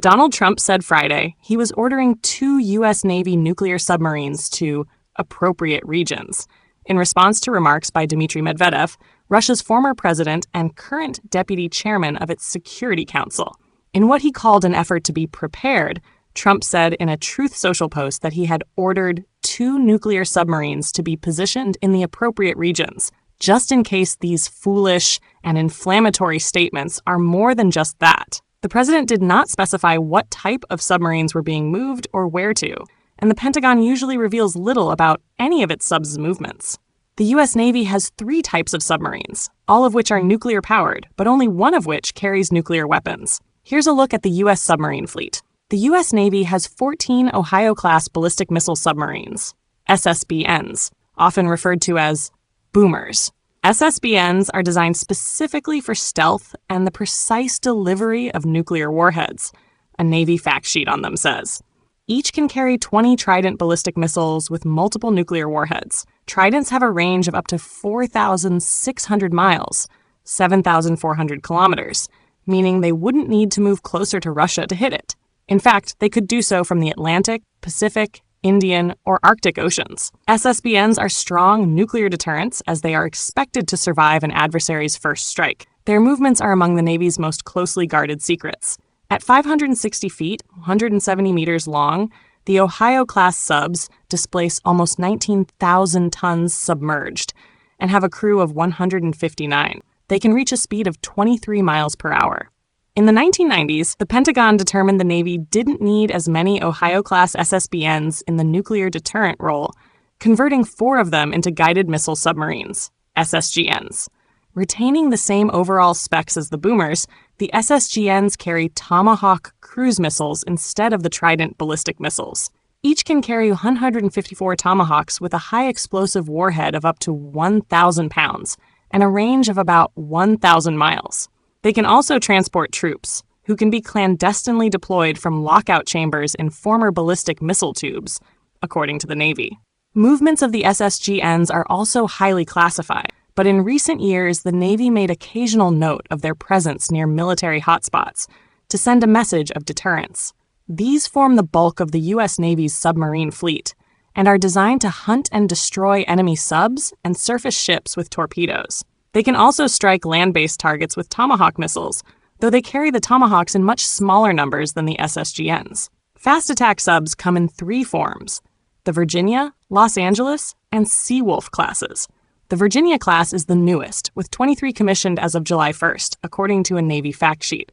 Donald Trump said Friday he was ordering 2 U.S. Navy nuclear submarines to appropriate regions in response to remarks by Dmitry Medvedev, Russia's former president and current deputy chairman of its Security Council. In what he called an effort to be prepared, Trump said in a Truth Social post that he had ordered 2 nuclear submarines to be positioned in the appropriate regions, just in case these foolish and inflammatory statements are more than just that. The president did not specify what type of submarines were being moved or where to, and the Pentagon usually reveals little about any of its subs' movements. The U.S. Navy has 3 types of submarines, all of which are nuclear-powered, but only one of which carries nuclear weapons. Here's a look at the U.S. submarine fleet. The U.S. Navy has 14 Ohio-class ballistic missile submarines, SSBNs, often referred to as boomers. SSBNs are designed specifically for stealth and the precise delivery of nuclear warheads, a Navy fact sheet on them says. Each can carry 20 Trident ballistic missiles with multiple nuclear warheads. Tridents have a range of up to 4,600 miles, 7,400 kilometers, meaning they wouldn't need to move closer to Russia to hit it. In fact, they could do so from the Atlantic, Pacific, Indian, or Arctic Oceans. SSBNs are strong nuclear deterrents as they are expected to survive an adversary's first strike. Their movements are among the Navy's most closely guarded secrets. At 560 feet, 170 meters long, the Ohio-class subs displace almost 19,000 tons submerged and have a crew of 159. They can reach a speed of 23 miles per hour. In the 1990s, the Pentagon determined the Navy didn't need as many Ohio-class SSBNs in the nuclear deterrent role, converting 4 of them into guided missile submarines, SSGNs. Retaining the same overall specs as the boomers, the SSGNs carry Tomahawk cruise missiles instead of the Trident ballistic missiles. Each can carry 154 Tomahawks with a high explosive warhead of up to 1,000 pounds and a range of about 1,000 miles. They can also transport troops, who can be clandestinely deployed from lockout chambers in former ballistic missile tubes, according to the Navy. Movements of the SSGNs are also highly classified, but in recent years, the Navy made occasional note of their presence near military hotspots to send a message of deterrence. These form the bulk of the U.S. Navy's submarine fleet and are designed to hunt and destroy enemy subs and surface ships with torpedoes. They can also strike land-based targets with Tomahawk missiles, though they carry the Tomahawks in much smaller numbers than the SSGNs. Fast attack subs come in 3 forms: the Virginia, Los Angeles, and Seawolf classes. The Virginia class is the newest, with 23 commissioned as of July 1st, according to a Navy fact sheet.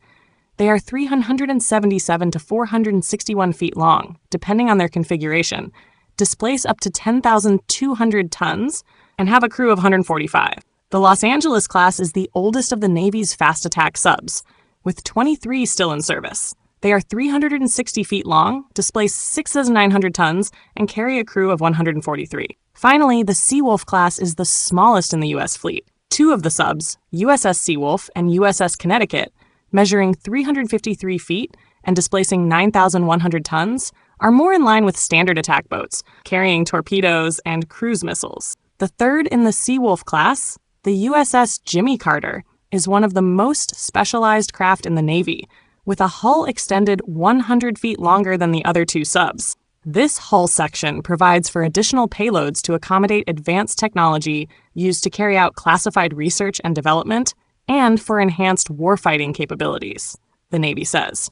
They are 377 to 461 feet long, depending on their configuration, displace up to 10,200 tons, and have a crew of 145. The Los Angeles class is the oldest of the Navy's fast attack subs, with 23 still in service. They are 360 feet long, displace 6,900 tons, and carry a crew of 143. Finally, the Seawolf class is the smallest in the U.S. fleet. 2 of the subs, USS Seawolf and USS Connecticut, measuring 353 feet and displacing 9,100 tons, are more in line with standard attack boats, carrying torpedoes and cruise missiles. The third in the Seawolf class, the USS Jimmy Carter, is one of the most specialized craft in the Navy, with a hull extended 100 feet longer than the other 2 subs. This hull section provides for additional payloads to accommodate advanced technology used to carry out classified research and development, and for enhanced warfighting capabilities, the Navy says.